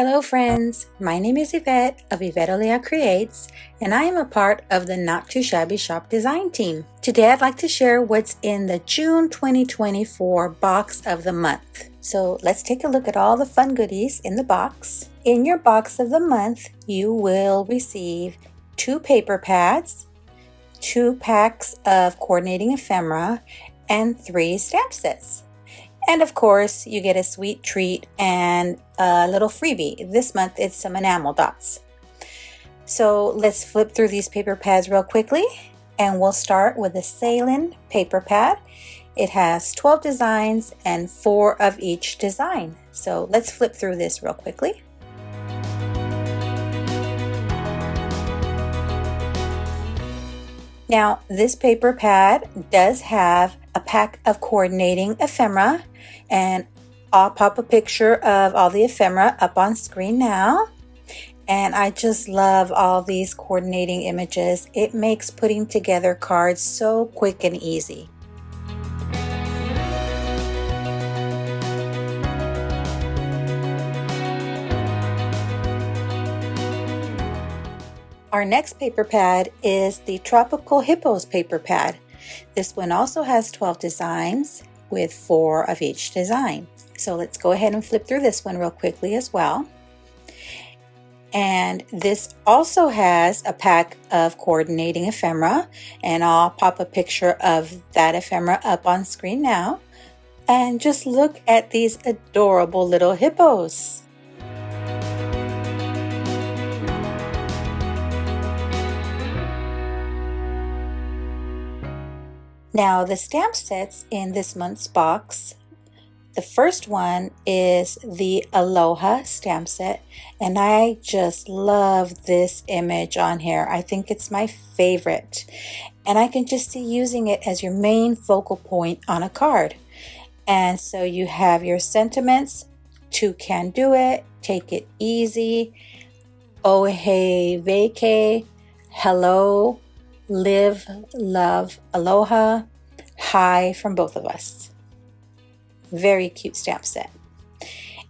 Hello friends, my name is Yvette of Yvette Creates, and I am a part of the Not2Shabby Shop design team. Today I'd like to share what's in the June 2024 box of the month. So let's take a look at all the fun goodies in the box. In your box of the month, you will receive 2 paper pads, 2 packs of coordinating ephemera, and 3 stamp sets. And of course, you get a sweet treat and a little freebie. This month, it's some enamel dots. So let's flip through these paper pads real quickly. And we'll start with the Sailin Paper Pad. It has 12 designs and 4 of each design. So let's flip through this real quickly. Now, this paper pad does have a pack of coordinating ephemera, and I'll pop a picture of all the ephemera up on screen now. And I just love all these coordinating images. It makes putting together cards so quick and easy. Our next paper pad is the Tropical Hippos paper pad. This one also has 12 designs with 4 of each design. So let's go ahead and flip through this one real quickly as well. And this also has a pack of coordinating ephemera, and I'll pop a picture of that ephemera up on screen now. And just look at these adorable little hippos. Now, the stamp sets in this month's box, the first one is the Aloha stamp set, and I just love this image on here. I think it's my favorite, and I can just see using it as your main focal point on a card. And so you have your sentiments: "Two can do it," "Take it easy," "Oh hey vacay," "Hello," "Live, love, aloha," "Hi" from both of us. Very cute stamp set.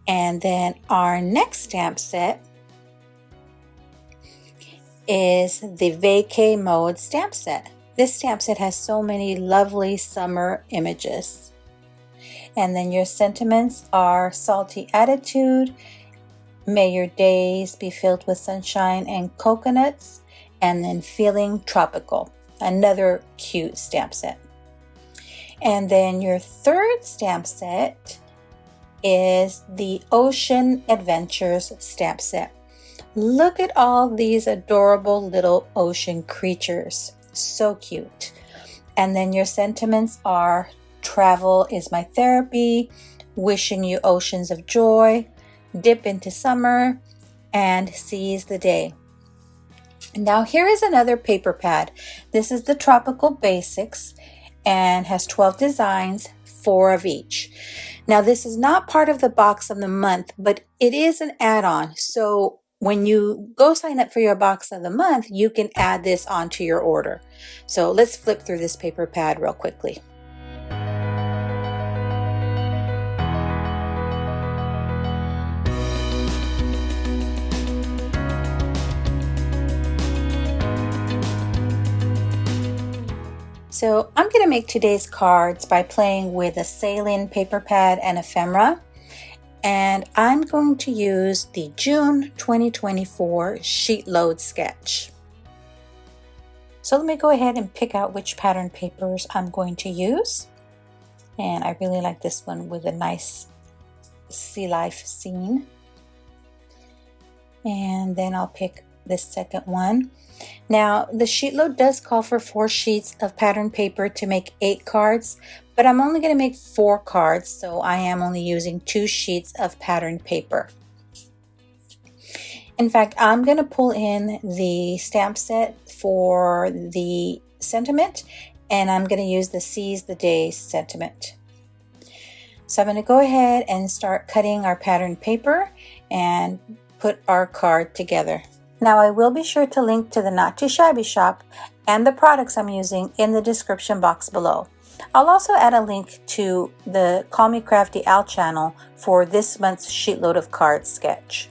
And then our next stamp set is the Vacay Mode stamp set. This stamp set has so many lovely summer images. And then your sentiments are "Salty attitude," "May your days be filled with sunshine and coconuts," and then "Feeling tropical." Another cute stamp set. And then your third stamp set is the Ocean Adventures stamp set. Look at all these adorable little ocean creatures. So cute. And then your sentiments are "Travel is my therapy," "Wishing you oceans of joy," "Dip into summer," and "Seize the day." Now here is another paper pad. This is the Tropical Basics and has 12 designs, 4 of each. Now this is not part of the box of the month, but it is an add-on. So when you go sign up for your box of the month, you can add this onto your order. So let's flip through this paper pad real quickly. So I'm going to make today's cards by playing with a Sailin Paper Pad and ephemera. And I'm going to use the June 2024 Sheetload Sketch. So let me go ahead and pick out which pattern papers I'm going to use. And I really like this one with a nice sea life scene. And then I'll pick this second one. Now, the Sheetload does call for 4 sheets of pattern paper to make 8 cards, but I'm only going to make 4 cards, so I am only using 2 sheets of pattern paper. In fact, I'm going to pull in the stamp set for the sentiment, and I'm going to use the Seize the Day sentiment. So I'm going to go ahead and start cutting our pattern paper and put our card together. Now I will be sure to link to the Not2Shabby Shop and the products I'm using in the description box below. I'll also add a link to the Call Me Crafty Al channel for this month's Sheetload of Cards sketch.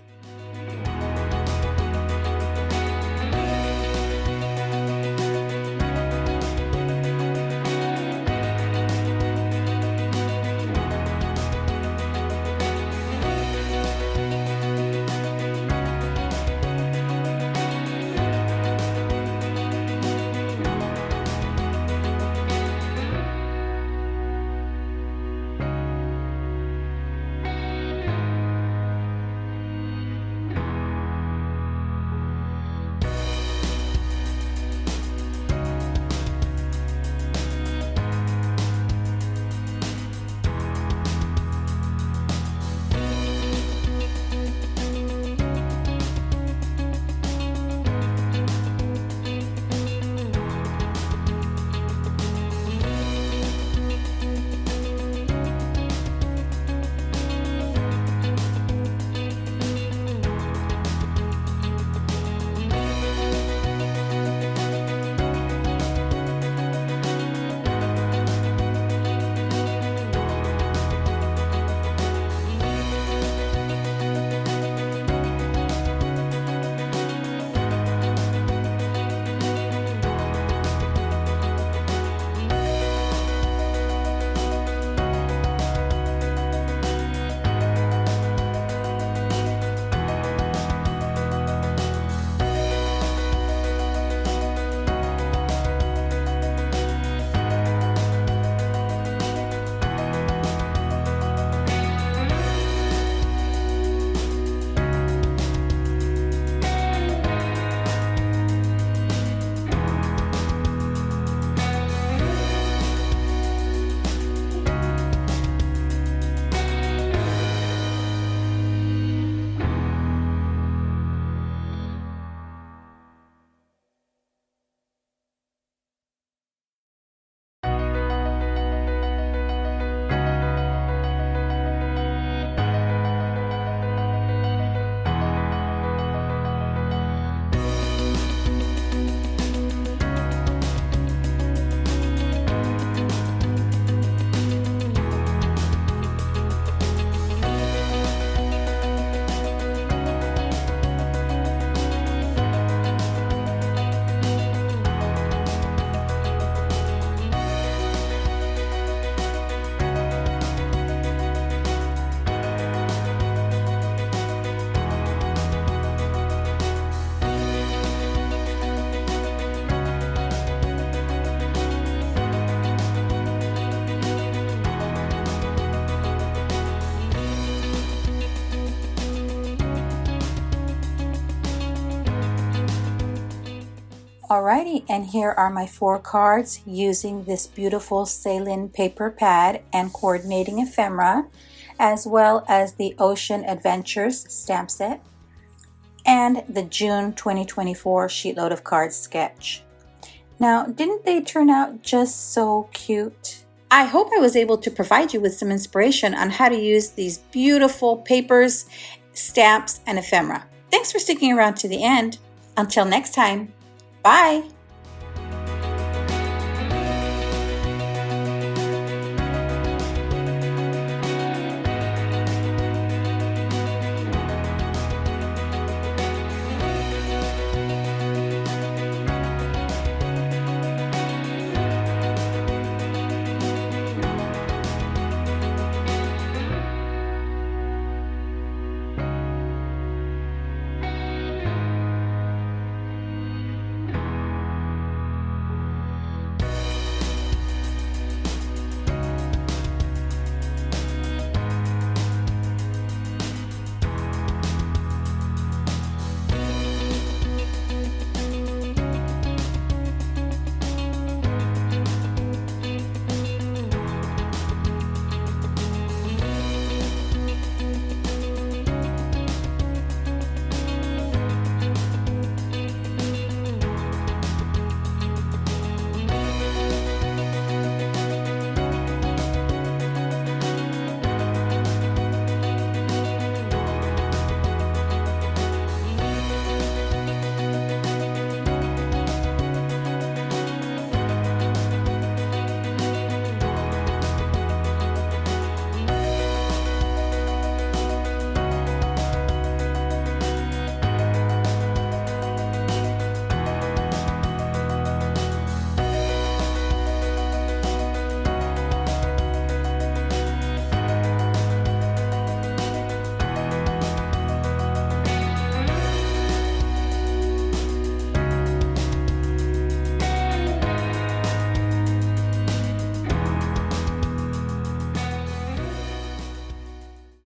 Alrighty, and here are my 4 cards using this beautiful Sailin Paper Pad and coordinating ephemera, as well as the Ocean Adventures stamp set and the June 2024 Sheetload of Cards sketch. Now, didn't they turn out just so cute? I hope I was able to provide you with some inspiration on how to use these beautiful papers, stamps, and ephemera. Thanks for sticking around to the end. Until next time, bye!